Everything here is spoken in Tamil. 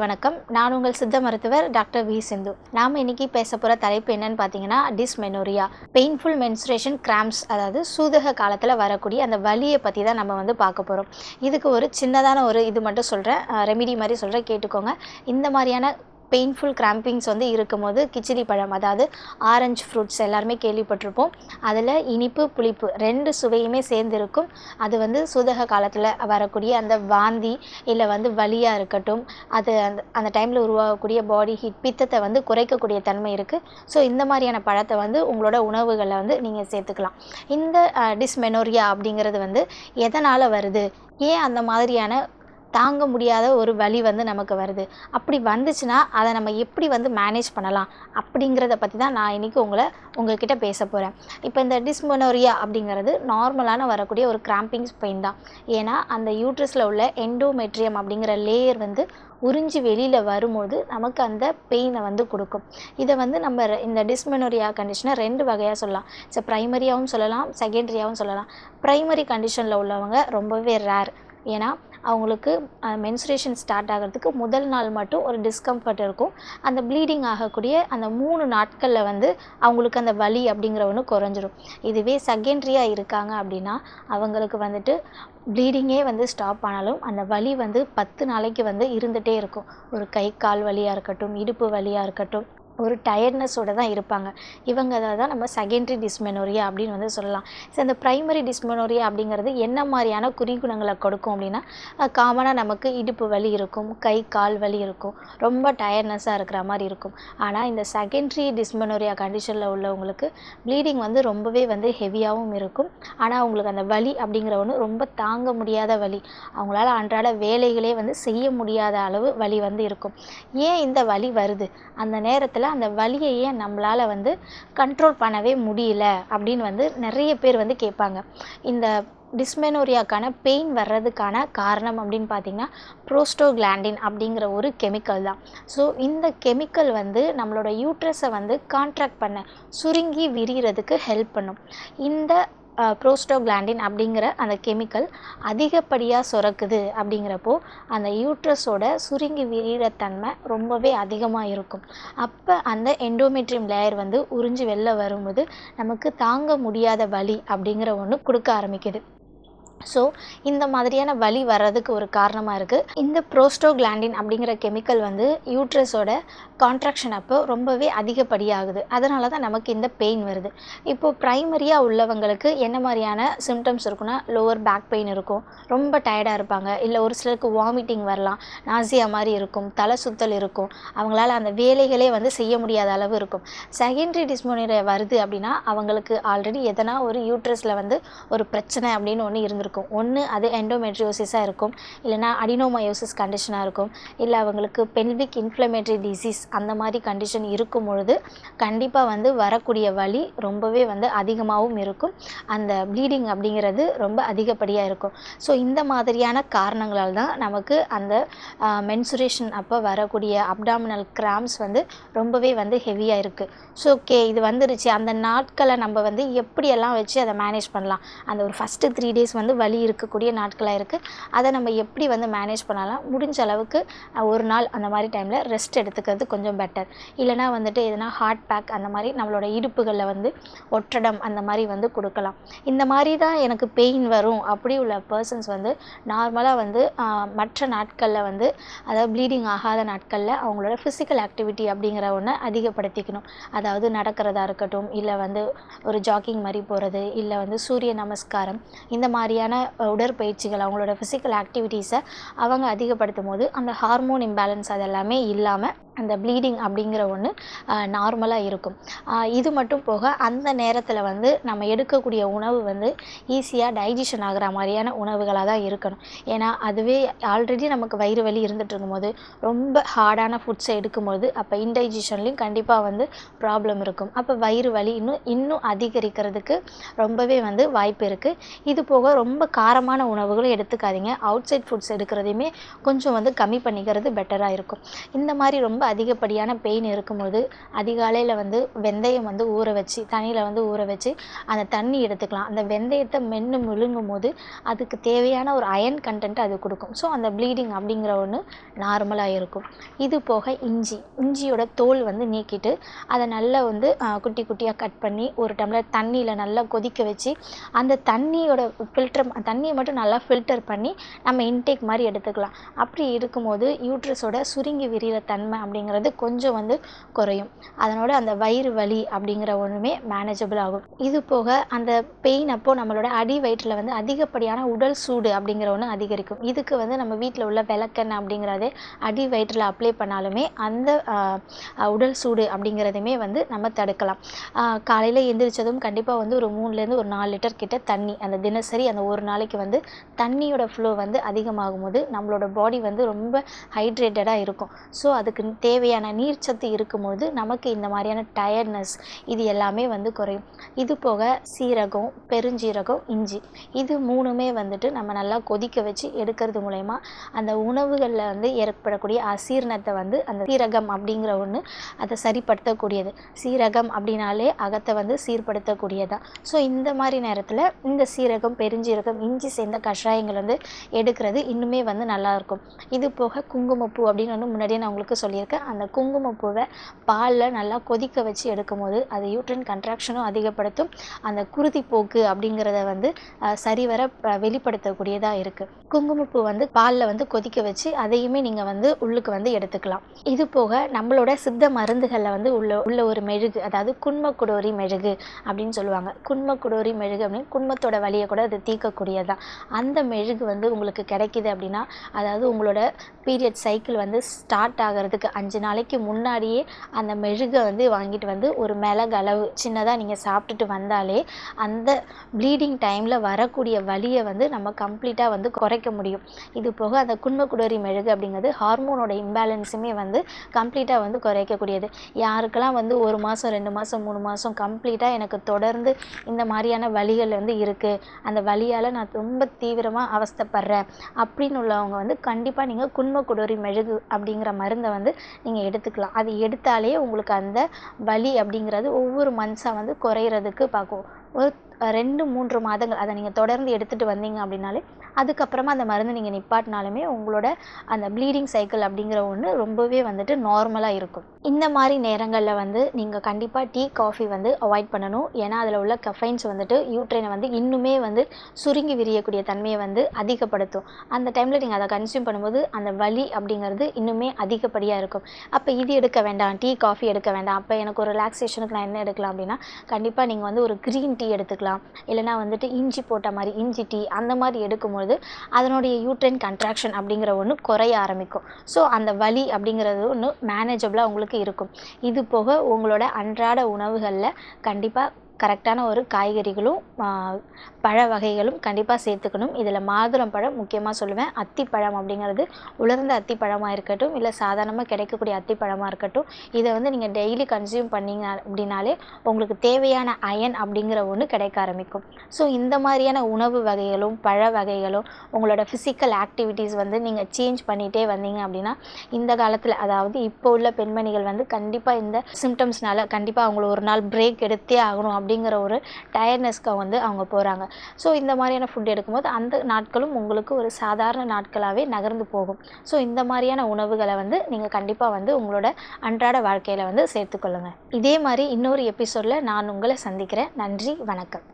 வணக்கம். நான் உங்கள் சித்த மருத்துவர் டாக்டர் வி சிந்து. நாம் இன்னைக்கு பேச போகிற தலைப்பு என்னன்னு பார்த்தீங்கன்னா, டிஸ்மெனோரியா, பெயின்ஃபுல் மென்ஸ்ட்ரேஷன் கிராம்ப்ஸ், அதாவது சூதக காலத்தில் வரக்கூடிய அந்த வலியை பற்றி தான் நம்ம பார்க்க போகிறோம். இதுக்கு ஒரு சின்னதான ஒரு இது மட்டும் சொல்கிறேன், ரெமிடி மாதிரி சொல்கிறேன், கேட்டுக்கோங்க. இந்த மாதிரியான பெயின்ஃபுல் கிராம்பிங்ஸ் இருக்கும்போது கிச்சிலி பழம், அதாவது ஆரஞ்சு ஃப்ரூட்ஸ் எல்லாருமே கேள்விப்பட்டிருப்போம். அதில் இனிப்பு புளிப்பு ரெண்டு சுவையுமே சேர்ந்துருக்கும். அது சூதக காலத்தில் வரக்கூடிய அந்த வாந்தி இல்லை வலியாக இருக்கட்டும், அது அந்த டைமில் உருவாகக்கூடிய பாடி ஹீட் பித்தத்தை குறைக்கக்கூடிய தன்மை இருக்குது. ஸோ இந்த மாதிரியான பழத்தை உங்களோட உணவுகளில் நீங்கள் சேர்த்துக்கலாம். இந்த டிஸ்மெனோரியா அப்படிங்கிறது எதனால் வருது, ஏன் அந்த மாதிரியான தாங்க முடியாத ஒரு வலி நமக்கு வருது, அப்படி வந்துச்சுன்னா அதை நம்ம எப்படி மேனேஜ் பண்ணலாம் அப்படிங்கிறத பற்றி தான் நான் இன்றைக்கி உங்கள்கிட்ட பேச போகிறேன். இப்போ இந்த டிஸ்மெனோரியா அப்படிங்கிறது நார்மலான வரக்கூடிய ஒரு கிராம்பிங்ஸ் பெயின் தான். ஏன்னா அந்த யூட்ரஸில் உள்ள எண்டோமெட்ரியம் அப்படிங்கிற லேயர் உறிஞ்சி வெளியில் வரும்போது நமக்கு அந்த பெயினை கொடுக்கும். இதை நம்ம இந்த டிஸ்மெனோரியா கண்டிஷனை ரெண்டு வகையாக சொல்லலாம். ஸோ ப்ரைமரியாகவும் சொல்லலாம், செகண்டரியாகவும் சொல்லலாம். ப்ரைமரி கண்டிஷனில் உள்ளவங்க ரொம்பவே ரேர். ஏன்னா அவங்களுக்கு மென்சுரேஷன் ஸ்டார்ட் ஆகிறதுக்கு முதல் நாள் மட்டும் ஒரு டிஸ்கம்ஃபர்ட் இருக்கும். அந்த ப்ளீடிங் ஆகக்கூடிய அந்த 3 நாட்களில் அவங்களுக்கு அந்த வலி அப்படிங்கிற ஒன்று குறைஞ்சிரும். இதுவே செகண்ட்ரியாக இருக்காங்க அப்படின்னா அவங்களுக்கு ப்ளீடிங்கே ஸ்டாப் ஆனாலும் அந்த வலி 10 நாளைக்கு இருந்துகிட்டே இருக்கும். ஒரு கை கால் வலியாக இருக்கட்டும், இடுப்பு வலியாக இருக்கட்டும், ஒரு டயர்ட்னஸோடு தான் இருப்பாங்க. இவங்க தான் நம்ம செகண்டரி டிஸ்மெனோரியா அப்படின்னு சொல்லலாம். ஸோ இந்த ப்ரைமரி டிஸ்மெனோரியா அப்படிங்கிறது என்ன மாதிரியான குறிகுணங்களை கொடுக்கும் அப்படின்னா, காமனாக நமக்கு இடுப்பு வலி இருக்கும், கை கால் வலி இருக்கும், ரொம்ப டயர்ட்னஸாக இருக்கிற மாதிரி இருக்கும். ஆனால் இந்த செகண்டரி டிஸ்மெனோரியா கண்டிஷனில் உள்ளவங்களுக்கு ப்ளீடிங் ரொம்பவே ஹெவியாகவும் இருக்கும். ஆனால் அவங்களுக்கு அந்த வலி அப்படிங்கிற ஒன்று ரொம்ப தாங்க முடியாத வலி, அவங்களால அன்றாட வேலைகளே செய்ய முடியாத அளவு வலி இருக்கும். ஏன் இந்த வலி வருது, அந்த நேரத்தில் அந்த வலியை ஏன் நம்மளால் கண்ட்ரோல் பண்ணவே முடியல அப்படின்னு நிறைய பேர் கேட்பாங்க. இந்த டிஸ்மெனோரியாக்கான பெயின் வர்றதுக்கான காரணம் அப்படின்னு பார்த்திங்கன்னா, ப்ரோஸ்டோகிளாண்டின் அப்படிங்கிற ஒரு கெமிக்கல் தான். ஸோ இந்த கெமிக்கல் நம்மளோட யூட்ரஸை கான்ட்ராக்ட் பண்ண, சுருங்கி விரிகிறதுக்கு ஹெல்ப் பண்ணும். இந்த ப்ரோஸ்டோகிளாண்டின் அப்படிங்கிற அந்த கெமிக்கல் அதிகப்படியாக சுரக்குது அப்படிங்கிறப்போ அந்த யூட்ரஸோட சுருங்கி விரிகிறத்தன்மை ரொம்பவே அதிகமாக இருக்கும். அப்போ அந்த எண்டோமெட்ரியம் லேயர் உறிஞ்சி வெளில வரும்போது நமக்கு தாங்க முடியாத வலி அப்படிங்கிற ஒன்று கொடுக்க ஆரம்பிக்குது. ஸோ இந்த மாதிரியான வலி வர்றதுக்கு ஒரு காரணமாக இருக்குது. இந்த ப்ரோஸ்டோகிளாண்டின் அப்படிங்கிற கெமிக்கல் யூட்ரஸோட கான்ட்ராக்ஷன் அப்போ ரொம்பவே அதிகப்படியாகுது. அதனால தான் நமக்கு இந்த பெயின் வருது. இப்போது ப்ரைமரியாக உள்ளவங்களுக்கு என்ன மாதிரியான சிம்டம்ஸ் இருக்குன்னா, லோவர் பேக் பெயின் இருக்கும், ரொம்ப டயர்டாக இருப்பாங்க, இல்லை ஒரு சிலருக்கு வாமிட்டிங் வரலாம், நாசியா மாதிரி இருக்கும், தலை சுத்தல் இருக்கும், அவங்களால அந்த வேலைகளே செய்ய முடியாத அளவு இருக்கும். செகண்டரி டிஸ்மெனோரியா வருது அப்படின்னா அவங்களுக்கு ஆல்ரெடி எதனா ஒரு யூட்ரஸில் ஒரு பிரச்சனை அப்படின்னு ஒன்று இருந்திருக்கும். ஒன்று அது எண்டோமெட்ரியோசிஸாக இருக்கும், இல்லைனா அடினோமயோசிஸ் கண்டிஷனாக இருக்கும், இல்லை அவங்களுக்கு பெல்விக் இன்ஃப்ளமேட்டரி டிசீஸ் அந்த மாதிரி கண்டிஷன் இருக்கும் பொழுது கண்டிப்பாக வரக்கூடிய வலி ரொம்பவே அதிகமாகவும் இருக்கும். அந்த ப்ளீடிங் அப்படிங்கிறது ரொம்ப அதிகப்படியாக இருக்கும். ஸோ இந்த மாதிரியான காரணங்களால் தான் நமக்கு அந்த மென்சுரேஷன் அப்போ வரக்கூடிய அப்டாமினல் கிராம்ஸ் ரொம்பவே ஹெவியாக இருக்குது. ஸோ ஓகே, இது வந்துருச்சு, அந்த நாட்களை நம்ம எப்படியெல்லாம் வச்சு அதை மேனேஜ் பண்ணலாம். அந்த ஒரு ஃபஸ்ட்டு 3 டேஸ் வலி இருக்கக்கூடிய நாட்களாக இருக்குது, அதை நம்ம எப்படி மேனேஜ் பண்ணலாம். முடிஞ்ச அளவுக்கு ஒரு நாள் அந்த மாதிரி டைமில் ரெஸ்ட் எடுத்துக்கிறது கொஞ்சம் பெட்டர். இல்லைனா எதுனா ஹார்ட் பேக் அந்த மாதிரி நம்மளோட இடுப்புகளில் ஒற்றடம் அந்த மாதிரி கொடுக்கலாம். இந்த மாதிரி தான் எனக்கு பெயின் வரும் அப்படி உள்ள பர்சன்ஸ் நார்மலாக மற்ற நாட்களில் அதாவது ப்ளீடிங் ஆகாத நாட்களில் அவங்களோட ஃபிசிக்கல் ஆக்டிவிட்டி அப்படிங்கிற ஒன்று அதிகப்படுத்திக்கணும். அதாவது நடக்கிறதா இருக்கட்டும், இல்லை ஒரு ஜாக்கிங் மாதிரி போகிறது, இல்லை சூரிய நமஸ்காரம், இந்த மாதிரியான உடற்பயிற்சிகள், அவங்களோட ஃபிசிக்கல் ஆக்டிவிட்டீஸை அவங்க அதிகப்படுத்தும் போது அந்த ஹார்மோன் இம்பேலன்ஸ் அதெல்லாமே இல்லாமல் அந்த ப்ளீடிங் அப்படிங்கிற ஒன்று நார்மலாக இருக்கும். இது மட்டும் போக அந்த நேரத்தில் நம்ம எடுக்கக்கூடிய உணவு ஈஸியாக டைஜஷன் ஆகிற மாதிரியான உணவுகளாக தான் இருக்கணும். ஏன்னா அதுவே ஆல்ரெடி நமக்கு வயிறு வலி இருந்துகிட்டு இருக்கும்போது ரொம்ப ஹார்டான ஃபுட்ஸை எடுக்கும்போது அப்போ இன்டைஜஷன்லேயும் கண்டிப்பாக ப்ராப்ளம் இருக்கும். அப்போ வயிறு வலி இன்னும் அதிகரிக்கிறதுக்கு ரொம்பவே வாய்ப்பு இருக்குது. இது போக ரொம்ப காரமான உணவுகளும் எடுத்துக்காதீங்க. அவுட் சைட் ஃபுட்ஸ் எடுக்கிறதையுமே கொஞ்சம் கம்மி பண்ணிக்கிறது பெட்டராக இருக்கும். இந்த மாதிரி ரொம்ப அதிகப்படியான பெயின் இருக்கும்போது அதிகாலையில் வந்து வெந்தயம் வந்து ஊற வச்சு தண்ணியில் வந்து ஊற வச்சு அந்த தண்ணி எடுத்துக்கலாம். அந்த வெந்தயத்தை மென்று முழுங்கும் போது அதுக்கு தேவையான ஒரு அயன் கண்டென்ட் அது கொடுக்கும். ஸோ அந்த ப்ளீடிங் அப்படிங்கிற ஒன்று நார்மலாக இருக்கும். இது போக இஞ்சியோட தோல் வந்து நீக்கிட்டு அதை நல்லா வந்து குட்டி குட்டியாக கட் பண்ணி ஒரு டம்ளர் தண்ணியில் நல்லா கொதிக்க வச்சு அந்த தண்ணியை மட்டும் நல்லா ஃபில்டர் பண்ணி நம்ம இன்டேக் மாதிரி எடுத்துக்கலாம். அப்படி இருக்கும்போது யூட்ரஸோட சுருங்கி விரிகிற தன்மை அப்படிங்கிறது கொஞ்சம் வந்து குறையும். அதனோட அந்த வயிறு வலி அப்படிங்கிற ஒன்றுமே மேனேஜபிள் ஆகும். இது போக அந்த பெயின் அப்போ நம்மளோட அடி வயிற்றில் வந்து அதிகப்படியான உடல் சூடு அப்படிங்கிற ஒன்று அதிகரிக்கும். இதுக்கு வந்து நம்ம வீட்டில் உள்ள விளக்கெண்ணெய் அப்படிங்கிறதே அடி வயிற்றில் அப்ளை பண்ணாலுமே அந்த உடல் சூடு அப்படிங்கிறதுமே வந்து நம்ம தடுக்கலாம். காலையில் எந்திரிச்சதும் கண்டிப்பாக வந்து ஒரு 3லேருந்து ஒரு 4 லிட்டர் கிட்ட தண்ணி அந்த தினசரி அந்த ஒரு நாளைக்கு வந்து தண்ணியோட ஃப்ளோ வந்து அதிகமாகும் போது நம்மளோட பாடி வந்து ரொம்ப ஹைட்ரேட்டடாக இருக்கும். ஸோ அதுக்கு தேவையான நீர்ச்சத்து இருக்கும்போது நமக்கு இந்த மாதிரியான டயர்ட்னஸ் இது எல்லாமே வந்து குறையும். இது போக சீரகம், பெருஞ்சீரகம், இஞ்சி இது 3மே வந்துட்டு நம்ம நல்லா கொதிக்க வச்சு எடுக்கிறது மூலயமா அந்த உணவுகளில் வந்து ஏற்படக்கூடிய அசீரணத்தை வந்து அந்த சீரகம் அப்படிங்கிற ஒன்று அதை சரிப்படுத்தக்கூடியது. சீரகம் அப்படின்னாலே அகத்தை வந்து சீர்படுத்தக்கூடியதான். ஸோ இந்த மாதிரி நேரத்தில் இந்த சீரகம், பெருஞ்சீரகம், இஞ்சி சேர்ந்த கஷாயங்கள் வந்து எடுக்கிறது இன்னுமே வந்து நல்லாயிருக்கும். இது போக குங்குமப்பூ அப்படின்னு வந்து முன்னாடியே நான் உங்களுக்கு சொல்லியிருக்கேன். அந்த குங்குமப்பூவை பாலில் நல்லா கொதிக்க வச்சு எடுக்கும்போது அது யூட்ரின் கன்ட்ராக்ஷனும் அதிகப்படுத்தும். அந்த குருதி போக்கு அப்படிங்கிறத வந்து சரிவர வெளிப்படுத்தக்கூடியதாக இருக்குது. குங்குமப்பூ வந்து பாலில் வந்து கொதிக்க வச்சு அதையுமே நீங்கள் வந்து உள்ளுக்கு வந்து எடுத்துக்கலாம். இது போக நம்மளோட சித்த மருந்துகளில் வந்து உள்ள ஒரு மெழுகு, அதாவது குன்மக்குடோரி மெழுகு அப்படின்னு சொல்லுவாங்க. குன்மக்குடோரி மெழுகு அப்படின்னு குன்மத்தோட வலியை கூட அது தீர்க்கக்கூடியதான். அந்த மெழுகு வந்து உங்களுக்கு கிடைக்கிது அப்படின்னா, அதாவது உங்களோட பீரியட் சைக்கிள் வந்து ஸ்டார்ட் ஆகிறதுக்கு 5 நாளைக்கு முன்னாடியே அந்த மெழுகை வந்து வாங்கிட்டு வந்து ஒரு மிளகு அளவு சின்னதாக நீங்கள் சாப்பிட்டுட்டு வந்தாலே அந்த ப்ளீடிங் டைமில் வரக்கூடிய வலியை வந்து நம்ம கம்ப்ளீட்டாக வந்து குறைக்க முடியும். இது போக அந்த குன்மக்குடோரி மெழுகு அப்படிங்கிறது ஹார்மோனோட இம்பேலன்ஸுமே வந்து கம்ப்ளீட்டாக வந்து குறைக்கக்கூடியது. யாருக்கெல்லாம் வந்து 1 மாதம் 2 மாதம் 3 மாதம் கம்ப்ளீட்டாக எனக்கு தொடர்ந்து இந்த மாதிரியான வலிகள் வந்து இருக்குது, அந்த வலியால் நான் ரொம்ப தீவிரமாக அவஸ்தைப்படுறேன் அப்படின்னு உள்ளவங்க வந்து கண்டிப்பாக நீங்கள் குன்மக்குடோரி மெழுகு அப்படிங்கிற மருந்தை வந்து நீங்கள் எடுத்துக்கலாம். அது எடுத்தாலே உங்களுக்கு அந்த வலி அப்படிங்கிறது ஒவ்வொரு மந்த்ஸாக வந்து குறையிறதுக்கு பார்க்கும். ஒரு 2-3 மாதங்கள் அதை நீங்கள் தொடர்ந்து எடுத்துகிட்டு வந்தீங்க அப்படின்னாலே அதுக்கப்புறமா அந்த மருந்து நீங்கள் நிப்பாட்டினாலுமே உங்களோட அந்த ப்ளீடிங் சைக்கிள் அப்படிங்கிற ஒன்று ரொம்பவே வந்துட்டு நார்மலாக இருக்கும். இந்த மாதிரி நேரங்களில் வந்து நீங்கள் கண்டிப்பாக டீ, காஃபி வந்து அவாய்ட் பண்ணணும். ஏன்னா அதில் உள்ள கஃபைன்ஸ் வந்துட்டு யூட்ரைனை வந்து இன்னுமே வந்து சுருங்கி விரியக்கூடிய தன்மையை வந்து அதிகப்படுத்தும். அந்த டைமில் நீங்கள் அதை கன்சியூம் பண்ணும்போது அந்த வலி அப்படிங்கிறது இன்னுமே அதிகப்படியாக இருக்கும். அப்போ இது எடுக்க வேண்டாம், டீ, காஃபி எடுக்க வேண்டாம், அப்போ எனக்கு ஒரு ரிலாக்ஸேஷனுக்கு நான் என்ன எடுக்கலாம் அப்படின்னா கண்டிப்பாக நீங்கள் வந்து ஒரு க்ரீன் டீ எடுத்துக்கலாம். இல்லைனா வந்துட்டு இஞ்சி போட்ட மாதிரி இஞ்சி டீ அந்த மாதிரி எடுக்கும்போது அதனுடைய யூட்ரைன் கன்ட்ராக்ஷன் அப்படிங்கிற ஒன்று குறைய ஆரம்பிக்கும். ஸோ அந்த வலி அப்படிங்கிறது ஒன்று மேனேஜபிளாக உங்களுக்கு இருக்கும். இது போக உங்களோட அன்றாட உணவுகளில் கண்டிப்பாக கரெக்டான ஒரு காய்கறிகளும் பழ வகைகளும் கண்டிப்பாக சேர்த்துக்கணும். இதில் மாதுளம் பழம் முக்கியமாக சொல்லுவேன். அத்திப்பழம் அப்படிங்கிறது உலர்ந்த அத்திப்பழமாக இருக்கட்டும், இல்லை சாதாரணமாக கிடைக்கக்கூடிய அத்திப்பழமாக இருக்கட்டும், இதை வந்து நீங்கள் டெய்லி கன்சியூம் பண்ணிங்க அப்படின்னாலே உங்களுக்கு தேவையான அயன் அப்படிங்கிற ஒன்று கிடைக்க ஆரம்பிக்கும். ஸோ இந்த மாதிரியான உணவு வகைகளும் பழ வகைகளும் உங்களோட ஃபிசிக்கல் ஆக்டிவிட்டீஸ் வந்து நீங்கள் சேஞ்ச் பண்ணிகிட்டே வந்தீங்க அப்படின்னா இந்த காலத்தில், அதாவது இப்போ உள்ள பெண்மணிகள் வந்து கண்டிப்பாக இந்த சிம்டம்ஸ்னால கண்டிப்பாக அவங்கள ஒரு நாள் பிரேக் எடுத்தே ஆகணும் அப்படிங்கிற ஒரு டயர்ட்னஸ்க்கு வந்து அவங்க போகிறாங்க. ஸோ இந்த மாதிரியான ஃபுட் எடுக்கும்போது அந்த நாட்களும் உங்களுக்கு ஒரு சாதாரண நாட்களாகவே நகர்ந்து போகும். ஸோ இந்த மாதிரியான உணவுகளை வந்து நீங்கள் கண்டிப்பாக வந்து உங்களோட அன்றாட வாழ்க்கையில் வந்து சேர்த்துக்கொள்ளுங்கள். இதே மாதிரி இன்னொரு எபிசோடில் நான் உங்களை சந்திக்கிறேன். நன்றி, வணக்கம்.